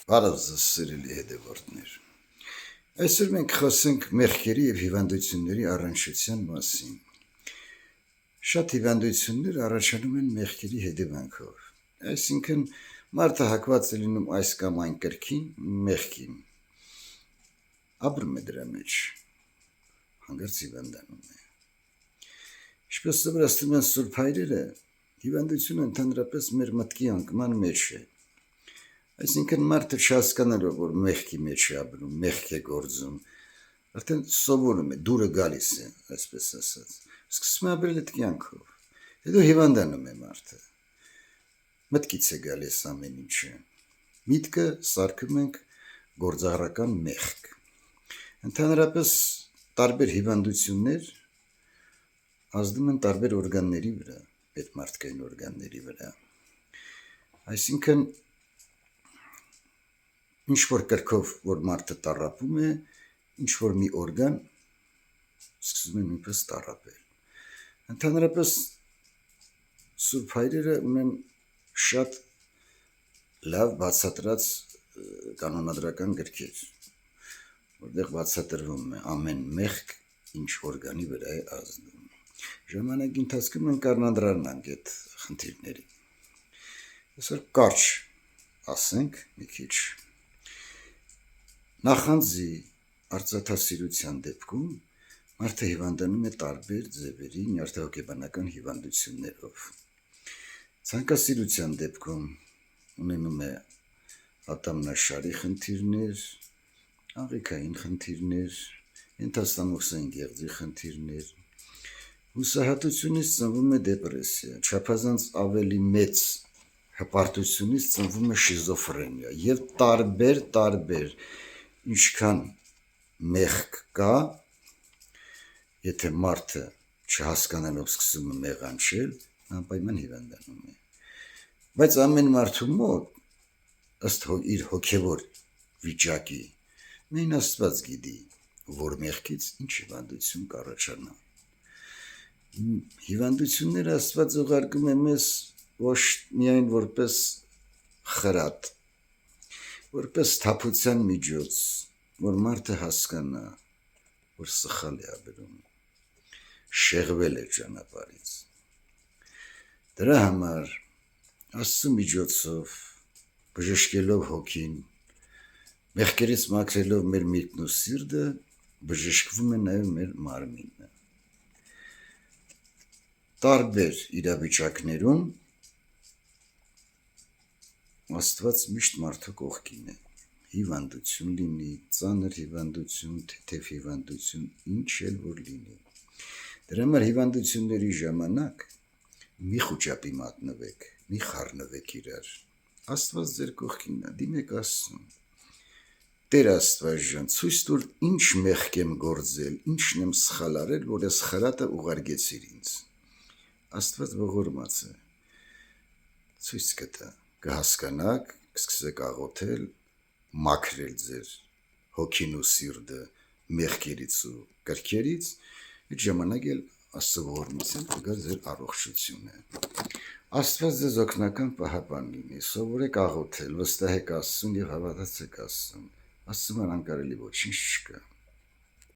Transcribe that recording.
Բարև ձեզ սիրելի հետևորդներ։ Այսօր մենք խոսենք մեղքերի և հիվանդությունների առնչության մասին։ Շատ հիվանդություններ առաջանում են մեղքերի հետևանքով, այսինքն մարդը հակված է լինում այս կամ այն կրքին, մեղքին, ապրում է դրա մեջ, հանկարծ հիվանդանում է։ Ինչպես սովորացնում են սուրբ հայրերը, հիվանդությունը ընդհանրապես մեր մտքի անկման մեջ է։ Այսինքն մարդը չհասկանալով, որ մեղքի մեջ է ապրում, մեղք է գործում, արդեն սովորում է, դուրը գալիս է, այսպես ասած, սկսում է ապրել այդ կյանքով, հետո հիվանդանում է մարդը, մտքից է գալիս ամեն ինչը, միտքը սարքում ենք գործառական մեղք, ընդհանրապես տարբեր հիվանդություններ ազդում են տարբեր օրգանների վրա, պետմարտկային օրգանների վրա, այսինքն ինչ-որ կրքով, որ մարդը տառապում է, ինչ-որ մի օրգան սկսում է նույնպես տառապել։ Ընդհանրապես սուրբ հայրերը ունեն շատ լավ բացատրած կանոնադրական գրքեր, որտեղ բացատրվում է ամեն մեղք ինչ օրգանի վրա է ազդում։ Ժամանակի ընթացքում մենք անդրադառնանք այդ խնդիրներին։ Այսօր կարճ ասենք մի քիչ։ Նախանձի արծաթասիրության դեպքում մարդը հիվանդանում է տարբեր ձևերի նյարդահոգեբանական հիվանդություններով։ Ցանկասիրության դեպքում ունենում է ատամնաշարի խնդիրներ, աղիքային խնդիրներ, ենթաստամոքսային գեղձի խնդիրներ, հուսահատությունից ծնվում է դեպրեսիա, չափազանց ավելի մեծ հպարտությունից ծնվում է շիզոֆրենիա և տարբեր ինչքան մեղք կա, եթե մարդը չհասկանալով սկսում է մեղանչել, անպայման հիվանդանում է։ Բայց ամեն մարդու մոտ ըստ իր հոգևոր վիճակի միայն Աստված գիտի, որ մեղքից ինչ հիվանդություն կառաջանա։ Հիվանդությունները Աստված ուղարկում է մեզ ոչ միայն որպես խրատ, որպես սթափության միջոց, որ մարդը հասկանա, որ սխալ է ապրում, շեղվել է ճանապարհից։ Դրա համար Աստծու միջոցով բժշկելով հոգին, մեղքերից մաքրելով մեր միտքն ու սիրտը, բժշկվում է նաև մեր մարմինը։ Տարբեր իրավիճակներում Աստված միշտ մարդու կողքին է, հիվանդություն լինի, ծանր հիվանդություն, թեթև հիվանդություն, ինչ էլ որ լինի։ Դրա համար հիվանդությունների ժամանակ մի խուճապի մատնվեք, մի խառնվեք իրար։ Աստված ձեր կողքինն է, դիմեք Աստծուն։ Տեր Աստված ջան, ցույց տուր ինչ մեղք եմ գործել, ինչն եմ սխալ արել, որ այս խրատը ուղարկեցիր ինձ։ Աստված ողորմած է, ցույց կտա, կհասկանաք, կսկսեք աղոթել, մաքրել ձեր հոգին ու սիրտը մեղքերից ու կրքերից, այդ ժամանակ էլ Աստծո ողորմությամբ կգա ձեր առողջությունը։ Աստված ձեզ օգնական պահապան լինի, սովորեք աղոթել, վստահեք Աստծուն և հավատացեք Աստծուն։ Աստծու համար անկարելի ոչինչ չկա։